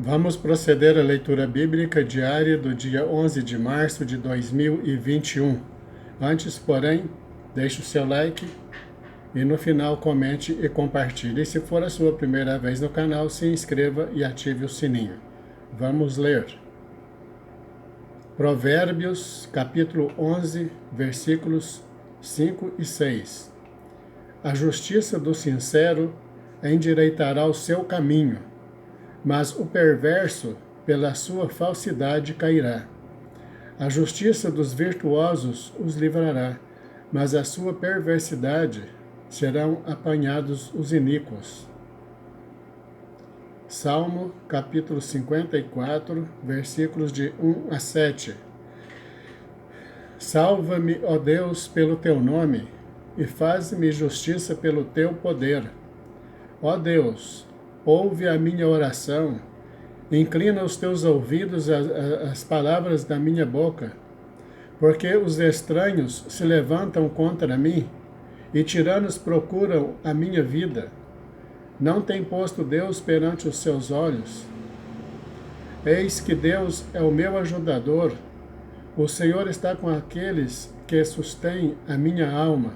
Vamos proceder à leitura bíblica diária do dia 11 de março de 2021. Antes, porém, deixe o seu like e no final comente e compartilhe. E se for a sua primeira vez no canal, se inscreva e ative o sininho. Vamos ler. Provérbios, capítulo 11, versículos 5 e 6. A justiça do sincero endireitará o seu caminho, mas o perverso, pela sua falsidade, cairá. A justiça dos virtuosos os livrará, mas a sua perversidade serão apanhados os iníquos. Salmo, capítulo 54, versículos de 1 a 7. Salva-me, ó Deus, pelo teu nome, e faz-me justiça pelo teu poder. Ó Deus, ouve a minha oração, inclina os teus ouvidos às palavras da minha boca, porque os estranhos se levantam contra mim e tiranos procuram a minha vida. Não tem posto Deus perante os seus olhos. Eis que Deus é o meu ajudador, o Senhor está com aqueles que sustêm a minha alma.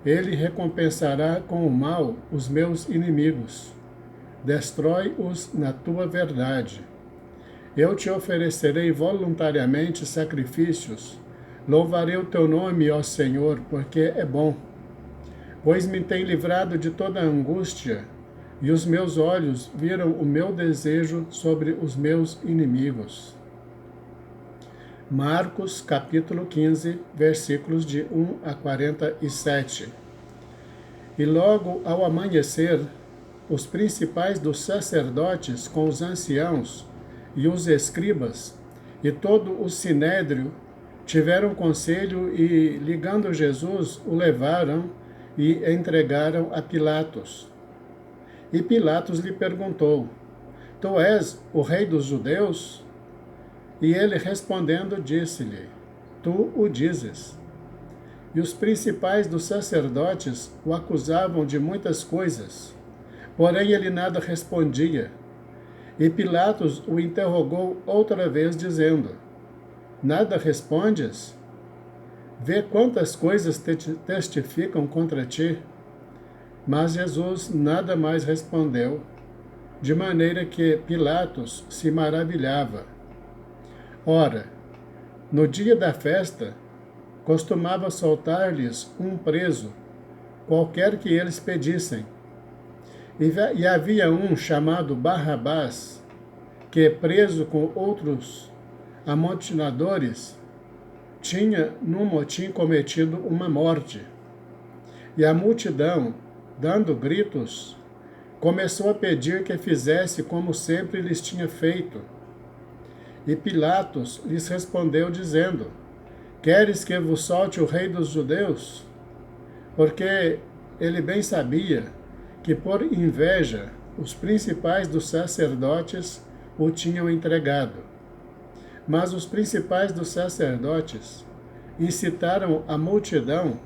Ele recompensará com o mal os meus inimigos. Destrói-os na tua verdade. Eu te oferecerei voluntariamente sacrifícios. Louvarei o teu nome, ó Senhor, porque é bom. Pois me tem livrado de toda angústia, e os meus olhos viram o meu desejo sobre os meus inimigos. Marcos, capítulo 15, versículos de 1 a 47. E logo ao amanhecer, os principais dos sacerdotes com os anciãos e os escribas e todo o sinédrio tiveram conselho e, ligando Jesus, o levaram e entregaram a Pilatos. E Pilatos lhe perguntou: Tu és o rei dos judeus? E ele respondendo disse-lhe: Tu o dizes. E os principais dos sacerdotes o acusavam de muitas coisas, porém ele nada respondia. E Pilatos o interrogou outra vez, dizendo: Nada respondes? Vê quantas coisas testificam contra ti. Mas Jesus nada mais respondeu, de maneira que Pilatos se maravilhava. Ora, no dia da festa, costumava soltar-lhes um preso, qualquer que eles pedissem. E havia um chamado Barrabás, que, preso com outros amotinadores, tinha num motim cometido uma morte. E a multidão, dando gritos, começou a pedir que fizesse como sempre lhes tinha feito. E Pilatos lhes respondeu, dizendo: Queres que vos solte o rei dos judeus? Porque ele bem sabia que por inveja os principais dos sacerdotes o tinham entregado. Mas os principais dos sacerdotes incitaram a multidão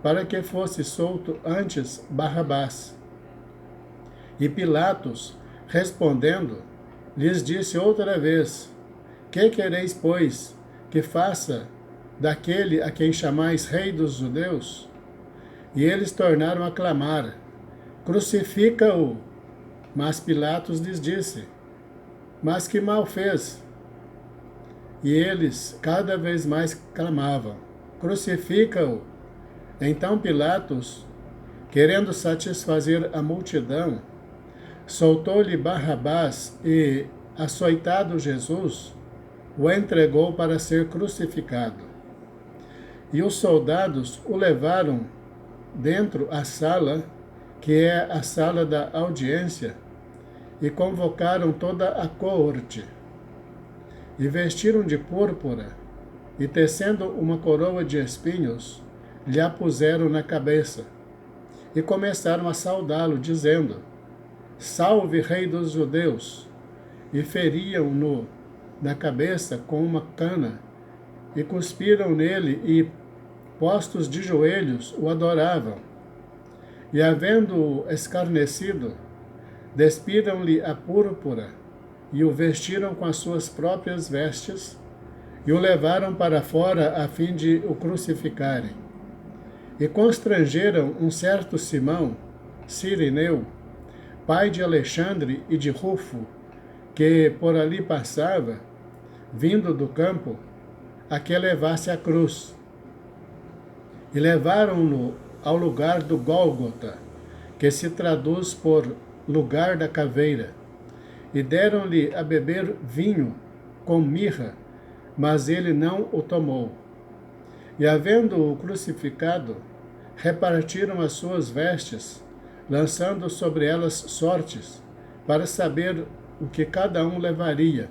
para que fosse solto antes Barrabás. E Pilatos, respondendo, lhes disse outra vez: Que quereis, pois, que faça daquele a quem chamais rei dos judeus? E eles tornaram a clamar: Crucifica-o! Mas Pilatos lhes disse: Mas que mal fez? E eles cada vez mais clamavam: Crucifica-o! Então Pilatos, querendo satisfazer a multidão, soltou-lhe Barrabás e, açoitado Jesus, o entregou para ser crucificado. E os soldados o levaram dentro à sala, que é a sala da audiência, e convocaram toda a coorte. E vestiram de púrpura, e tecendo uma coroa de espinhos, lhe a puseram na cabeça. E começaram a saudá-lo, dizendo: Salve, rei dos judeus! E feriam-no na cabeça com uma cana, e cuspiram nele, e, postos de joelhos, o adoravam. E, havendo-o escarnecido, despiram-lhe a púrpura e o vestiram com as suas próprias vestes e o levaram para fora a fim de o crucificarem. E constrangeram um certo Simão, Cirineu, pai de Alexandre e de Rufo, que por ali passava, vindo do campo, a que levasse a cruz. E levaram-no ao lugar do Gólgota, que se traduz por lugar da caveira, e deram-lhe a beber vinho com mirra, mas ele não o tomou. E havendo-o crucificado, repartiram as suas vestes, lançando sobre elas sortes, para saber o que cada um levaria.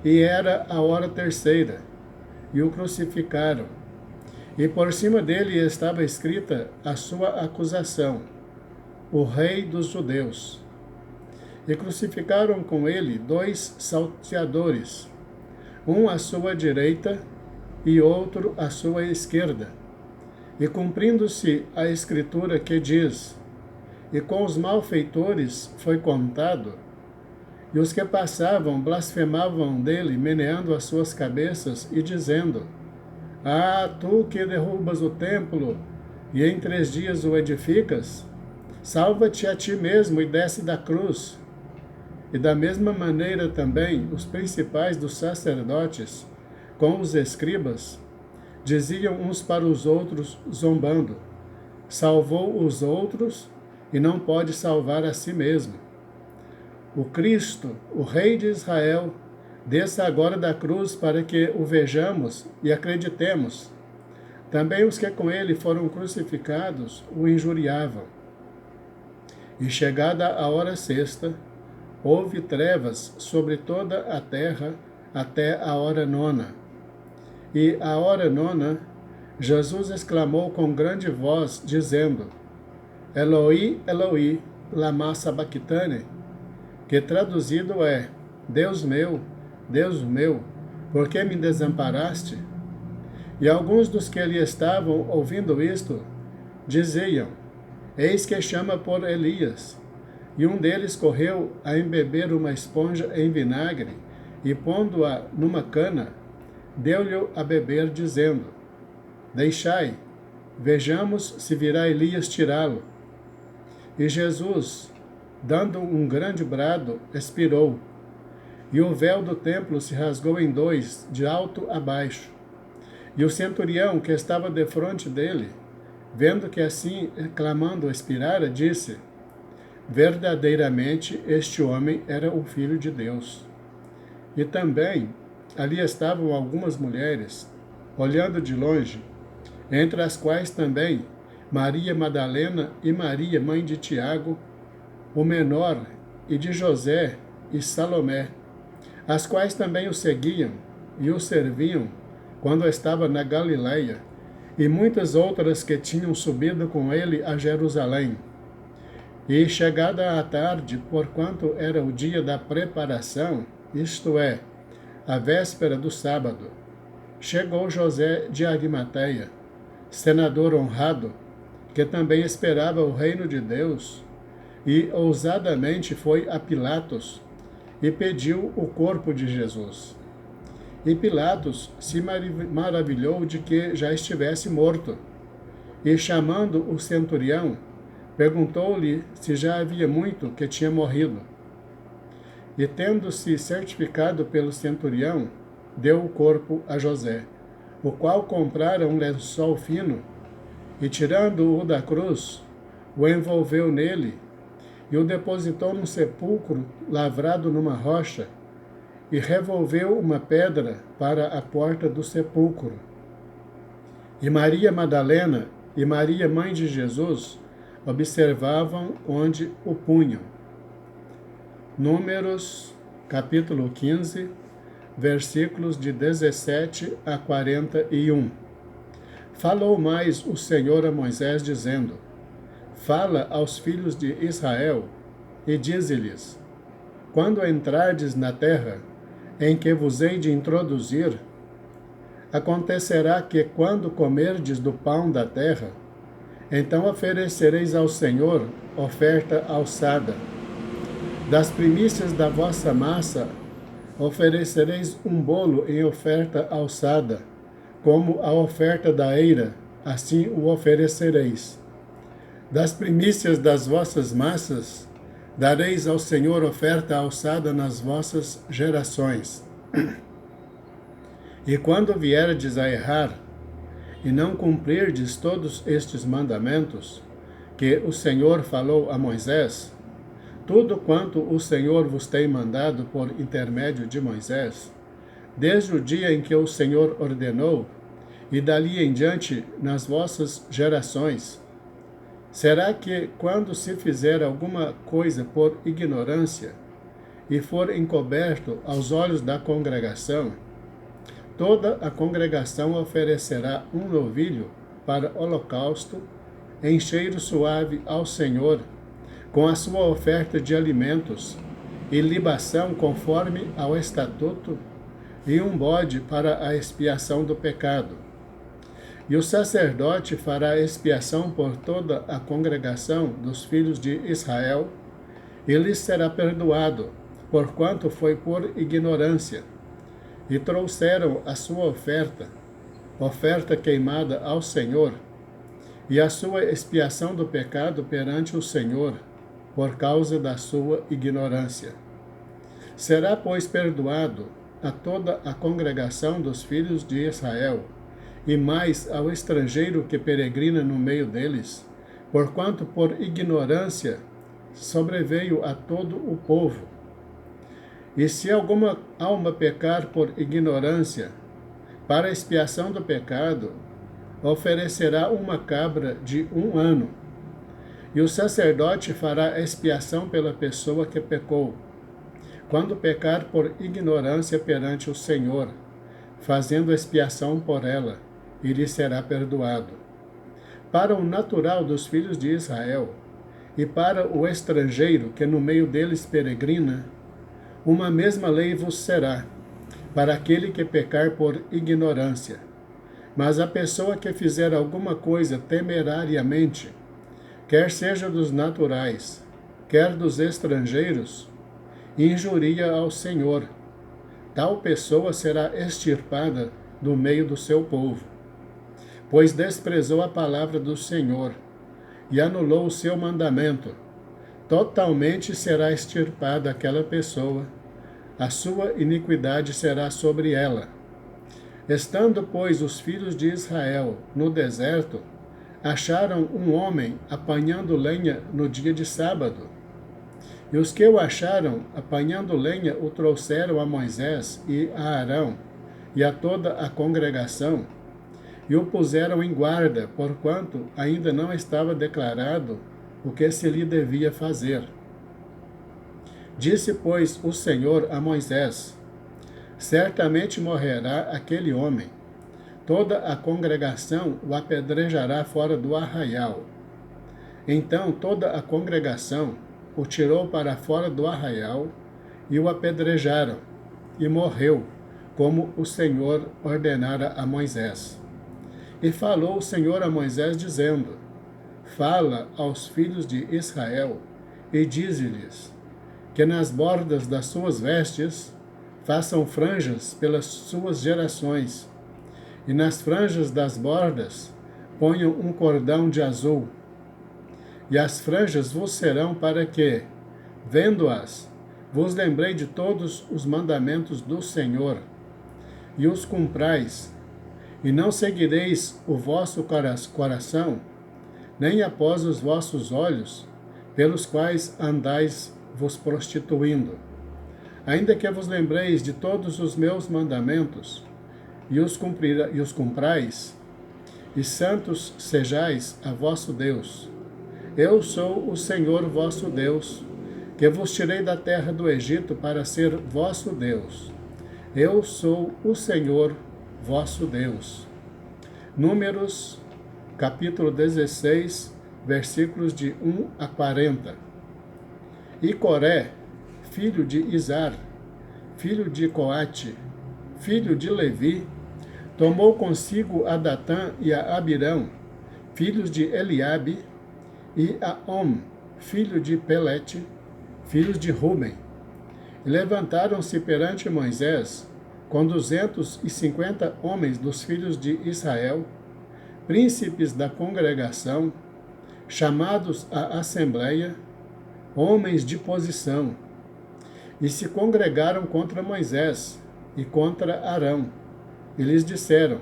E era a hora terceira, e o crucificaram. E por cima dele estava escrita a sua acusação: o Rei dos Judeus. E crucificaram com ele 2 salteadores, um à sua direita e outro à sua esquerda. E cumprindo-se a escritura que diz: e com os malfeitores foi contado, e os que passavam blasfemavam dele, meneando as suas cabeças e dizendo: ah, tu que derrubas o templo e em 3 dias o edificas, salva-te a ti mesmo e desce da cruz. E da mesma maneira também os principais dos sacerdotes, com os escribas, diziam uns para os outros, zombando: salvou os outros e não pode salvar a si mesmo. O Cristo, o Rei de Israel, desça agora da cruz para que o vejamos e acreditemos. Também os que com ele foram crucificados o injuriavam. E chegada a hora sexta, houve trevas sobre toda a terra até a hora nona. E à hora nona, Jesus exclamou com grande voz, dizendo: Eloi, Eloi, lama sabachthani, que traduzido é: Deus meu, por que me desamparaste? E alguns dos que ali estavam ouvindo isto, diziam: eis que chama por Elias. E um deles correu a embeber uma esponja em vinagre, e pondo-a numa cana, deu-lhe a beber, dizendo: deixai, vejamos se virá Elias tirá-lo. E Jesus, dando um grande brado, expirou, e o véu do templo se rasgou em 2, de alto a baixo. E o centurião, que estava defronte dele, vendo que assim, clamando, expirara, disse: verdadeiramente este homem era o Filho de Deus. E também ali estavam algumas mulheres, olhando de longe, entre as quais também Maria Madalena e Maria, mãe de Tiago, o menor, e de José e Salomé, as quais também o seguiam e o serviam quando estava na Galileia, e muitas outras que tinham subido com ele a Jerusalém. E chegada a tarde, porquanto era o dia da preparação, isto é, a véspera do sábado, chegou José de Arimateia, senador honrado, que também esperava o reino de Deus, e ousadamente foi a Pilatos e pediu o corpo de Jesus. E Pilatos se maravilhou de que já estivesse morto, e chamando o centurião, perguntou-lhe se já havia muito que tinha morrido. E tendo-se certificado pelo centurião, deu o corpo a José, o qual comprara um lençol fino, e tirando-o da cruz, o envolveu nele, e o depositou num sepulcro lavrado numa rocha, e revolveu uma pedra para a porta do sepulcro. E Maria Madalena e Maria, mãe de Jesus, observavam onde o punham. Números, capítulo 15, versículos de 17 a 41. Falou mais o Senhor a Moisés, dizendo: fala aos filhos de Israel e dize-lhes: quando entrardes na terra em que vos hei de introduzir, acontecerá que, quando comerdes do pão da terra, então oferecereis ao Senhor oferta alçada. Das primícias da vossa massa oferecereis um bolo em oferta alçada, como a oferta da eira, assim o oferecereis. Das primícias das vossas massas dareis ao Senhor oferta alçada nas vossas gerações. E quando vierdes a errar, e não cumprirdes todos estes mandamentos, que o Senhor falou a Moisés, tudo quanto o Senhor vos tem mandado por intermédio de Moisés, desde o dia em que o Senhor ordenou, e dali em diante nas vossas gerações, será que, quando se fizer alguma coisa por ignorância, e for encoberto aos olhos da congregação, toda a congregação oferecerá um novilho para holocausto, em cheiro suave ao Senhor, com a sua oferta de alimentos e libação conforme ao estatuto, e um bode para a expiação do pecado. E o sacerdote fará expiação por toda a congregação dos filhos de Israel, e lhes será perdoado, porquanto foi por ignorância. E trouxeram a sua oferta queimada ao Senhor, e a sua expiação do pecado perante o Senhor, por causa da sua ignorância. Será, pois, perdoado a toda a congregação dos filhos de Israel, e mais ao estrangeiro que peregrina no meio deles, porquanto por ignorância sobreveio a todo o povo. E se alguma alma pecar por ignorância, para a expiação do pecado, oferecerá uma cabra de 1 ano, e o sacerdote fará expiação pela pessoa que pecou, quando pecar por ignorância perante o Senhor, fazendo expiação por ela, e lhe será perdoado. Para o natural dos filhos de Israel, e para o estrangeiro que no meio deles peregrina, uma mesma lei vos será, para aquele que pecar por ignorância. Mas a pessoa que fizer alguma coisa temerariamente, quer seja dos naturais, quer dos estrangeiros, injuria ao Senhor. Tal pessoa será extirpada do meio do seu povo, pois desprezou a palavra do Senhor e anulou o seu mandamento. Totalmente será extirpada aquela pessoa, a sua iniquidade será sobre ela. Estando, pois, os filhos de Israel no deserto, acharam um homem apanhando lenha no dia de sábado. E os que o acharam apanhando lenha o trouxeram a Moisés e a Arão e a toda a congregação, e o puseram em guarda, porquanto ainda não estava declarado o que se lhe devia fazer. Disse, pois, o Senhor a Moisés: certamente morrerá aquele homem. Toda a congregação o apedrejará fora do arraial. Então toda a congregação o tirou para fora do arraial e o apedrejaram, e morreu, como o Senhor ordenara a Moisés. E falou o Senhor a Moisés, dizendo: fala aos filhos de Israel, e dize-lhes que nas bordas das suas vestes façam franjas pelas suas gerações, e nas franjas das bordas ponham um cordão de azul. E as franjas vos serão para que, vendo-as, vos lembrei de todos os mandamentos do Senhor, e os cumprais, e não seguireis o vosso coração, nem após os vossos olhos, pelos quais andais vos prostituindo. Ainda que vos lembreis de todos os meus mandamentos, e os cumprais, e santos sejais a vosso Deus. Eu sou o Senhor vosso Deus, que vos tirei da terra do Egito para ser vosso Deus. Eu sou o Senhor vosso Deus. Números, capítulo 16, versículos de 1 a 40. E Coré, filho de Izar, filho de Coate, filho de Levi, tomou consigo a Datã e a Abirão, filhos de Eliabe, e a Om, filho de Pelete, filhos de Ruben. E levantaram-se perante Moisés com 250 homens dos filhos de Israel, príncipes da congregação, chamados à assembleia, homens de posição, e se congregaram contra Moisés e contra Arão, e lhes disseram: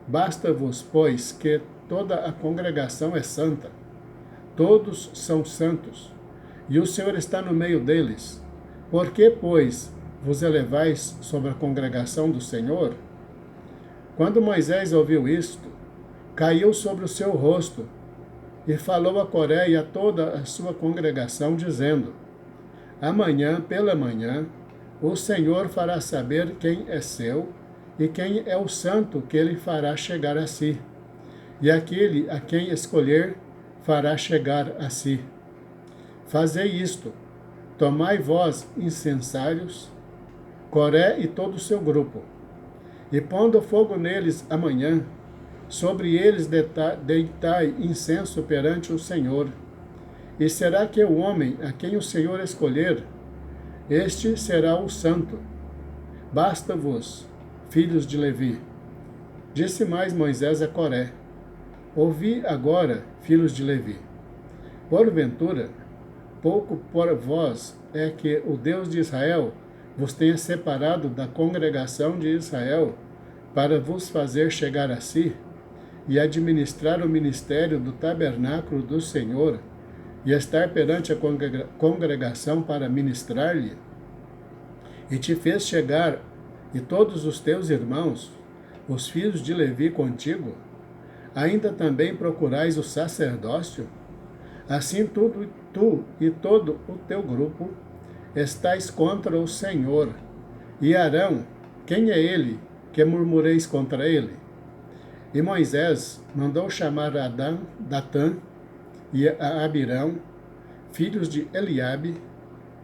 Basta-vos, pois, que toda a congregação é santa, todos são santos, e o Senhor está no meio deles. Por que, pois, vos elevais sobre a congregação do Senhor? Quando Moisés ouviu isto, caiu sobre o seu rosto, e falou a Coré e a toda a sua congregação, dizendo: Amanhã, pela manhã, o Senhor fará saber quem é seu e quem é o santo que ele fará chegar a si, e aquele a quem escolher fará chegar a si. Fazei isto: tomai vós incensários, Coré e todo o seu grupo, e pondo fogo neles amanhã, sobre eles deitai incenso perante o Senhor. E será que o homem a quem o Senhor escolher, este será o santo. Basta-vos, filhos de Levi. Disse mais Moisés a Coré: Ouvi agora, filhos de Levi. Porventura, pouco por vós é que o Deus de Israel vos tenha separado da congregação de Israel para vos fazer chegar a si e administrar o ministério do tabernáculo do Senhor e estar perante a congregação para ministrar-lhe? E te fez chegar, e todos os teus irmãos, os filhos de Levi contigo, ainda também procurais o sacerdócio? Assim tu e todo o teu grupo estais contra o Senhor. E Arão, quem é ele que murmureis contra ele? E Moisés mandou chamar a Datã e a Abirão, filhos de Eliabe,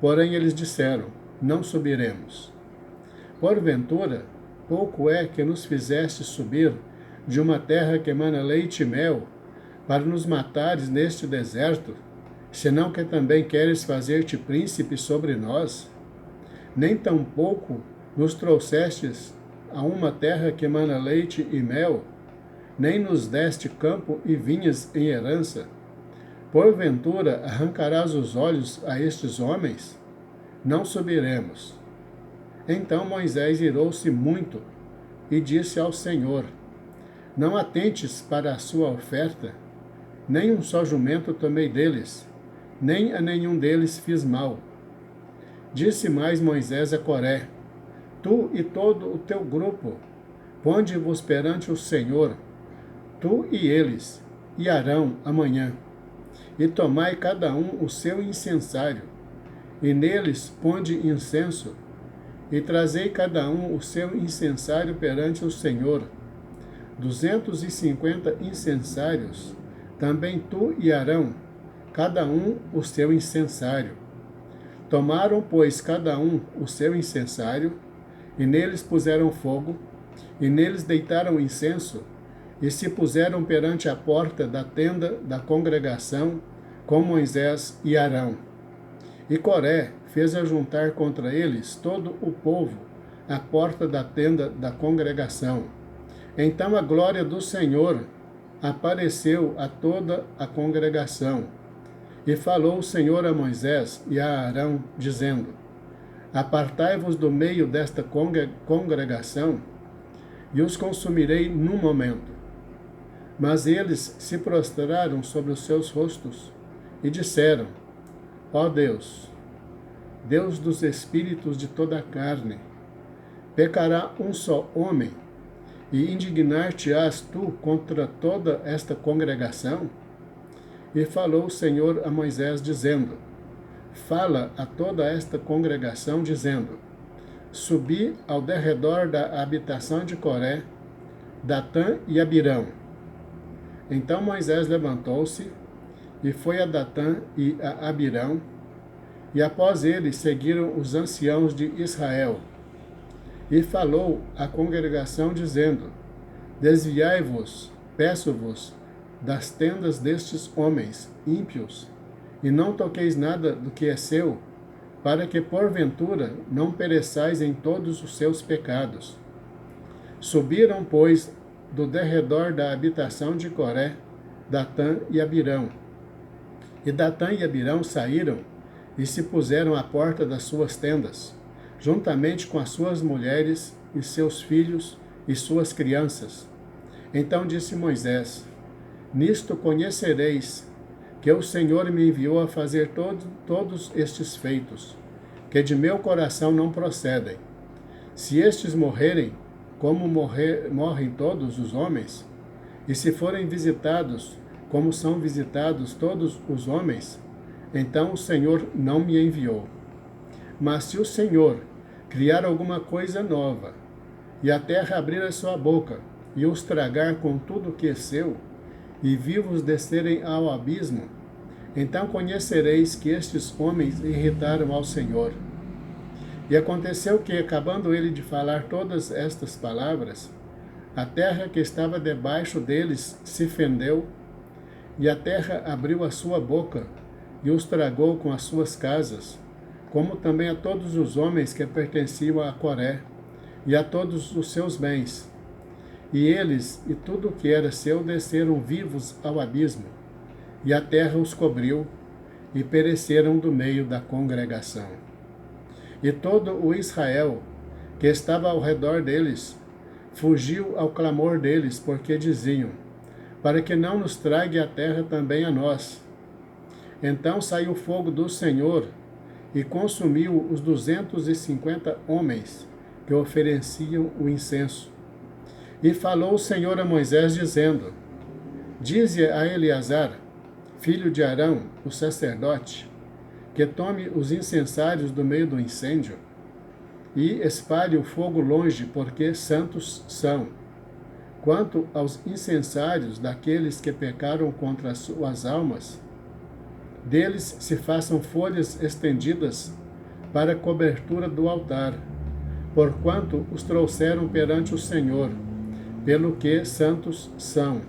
porém eles disseram: Não subiremos. Porventura, pouco é que nos fizeste subir de uma terra que emana leite e mel, para nos matares neste deserto, senão que também queres fazer-te príncipe sobre nós? Nem tampouco nos trouxestes a uma terra que emana leite e mel, nem nos deste campo e vinhas em herança. Porventura arrancarás os olhos a estes homens? Não subiremos. Então Moisés irou-se muito e disse ao Senhor: Não atentes para a sua oferta, nem um só jumento tomei deles, nem a nenhum deles fiz mal. Disse mais Moisés a Coré: Tu e todo o teu grupo, ponde-vos perante o Senhor, tu e eles, e Arão amanhã, e tomai cada um o seu incensário, e neles ponde incenso, e trazei cada um o seu incensário perante o Senhor, 250 incensários, também tu e Arão, cada um o seu incensário. Tomaram, pois, cada um o seu incensário, e neles puseram fogo, e neles deitaram incenso, e se puseram perante a porta da tenda da congregação, com Moisés e Arão. E Coré fez ajuntar contra eles todo o povo à porta da tenda da congregação. Então a glória do Senhor apareceu a toda a congregação. E falou o Senhor a Moisés e a Arão, dizendo: Apartai-vos do meio desta congregação, e os consumirei num momento. Mas eles se prostraram sobre os seus rostos e disseram: Ó Deus, Deus dos espíritos de toda a carne, pecará um só homem, e indignar-te-ás tu contra toda esta congregação? E falou o Senhor a Moisés, dizendo: Fala a toda esta congregação, dizendo: Subi ao derredor da habitação de Coré, Datã e Abirão. Então Moisés levantou-se e foi a Datã e a Abirão, e após ele seguiram os anciãos de Israel. E falou à congregação, dizendo: Desviai-vos, peço-vos, das tendas destes homens ímpios, e não toqueis nada do que é seu, para que porventura não pereçais em todos os seus pecados. Subiram, pois, do derredor da habitação de Coré, Datã e Abirão. E Datã e Abirão saíram e se puseram à porta das suas tendas, juntamente com as suas mulheres e seus filhos e suas crianças. Então disse Moisés: Nisto conhecereis que o Senhor me enviou a fazer todos estes feitos, que de meu coração não procedem. Se estes morrerem, como morrem todos os homens, e se forem visitados, como são visitados todos os homens, então o Senhor não me enviou. Mas se o Senhor criar alguma coisa nova, e a terra abrir a sua boca, e os tragar com tudo que é seu, e vivos descerem ao abismo, então conhecereis que estes homens irritaram ao Senhor. E aconteceu que, acabando ele de falar todas estas palavras, a terra que estava debaixo deles se fendeu, e a terra abriu a sua boca, e os tragou com as suas casas, como também a todos os homens que pertenciam a Coré, e a todos os seus bens. E eles e tudo o que era seu desceram vivos ao abismo, e a terra os cobriu, e pereceram do meio da congregação. E todo o Israel, que estava ao redor deles, fugiu ao clamor deles, porque diziam: para que não nos trague a terra também a nós. Então saiu fogo do Senhor, e consumiu os 250 homens que ofereciam o incenso. E falou o Senhor a Moisés, dizendo: Dize a Eleazar, filho de Arão, o sacerdote, que tome os incensários do meio do incêndio, e espalhe o fogo longe, porque santos são. Quanto aos incensários daqueles que pecaram contra as suas almas, deles se façam folhas estendidas para cobertura do altar, porquanto os trouxeram perante o Senhor, pelo que santos são,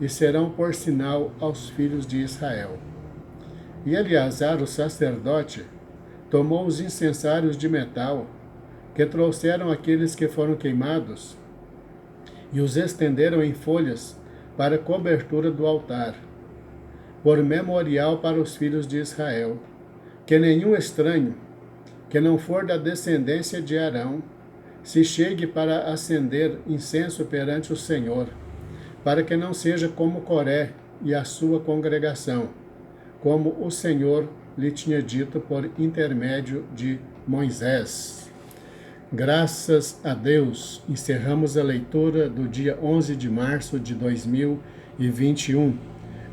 e serão por sinal aos filhos de Israel. E Eleazar, o sacerdote, tomou os incensários de metal, que trouxeram aqueles que foram queimados, e os estenderam em folhas para cobertura do altar, por memorial para os filhos de Israel, que nenhum estranho, que não for da descendência de Arão, se chegue para acender incenso perante o Senhor, para que não seja como Coré e a sua congregação, como o Senhor lhe tinha dito por intermédio de Moisés. Graças a Deus, encerramos a leitura do dia 11 de março de 2021.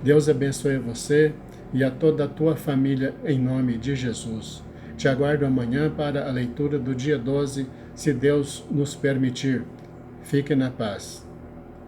Deus abençoe você e a toda a tua família em nome de Jesus. Te aguardo amanhã para a leitura do dia 12, se Deus nos permitir. Fique na paz.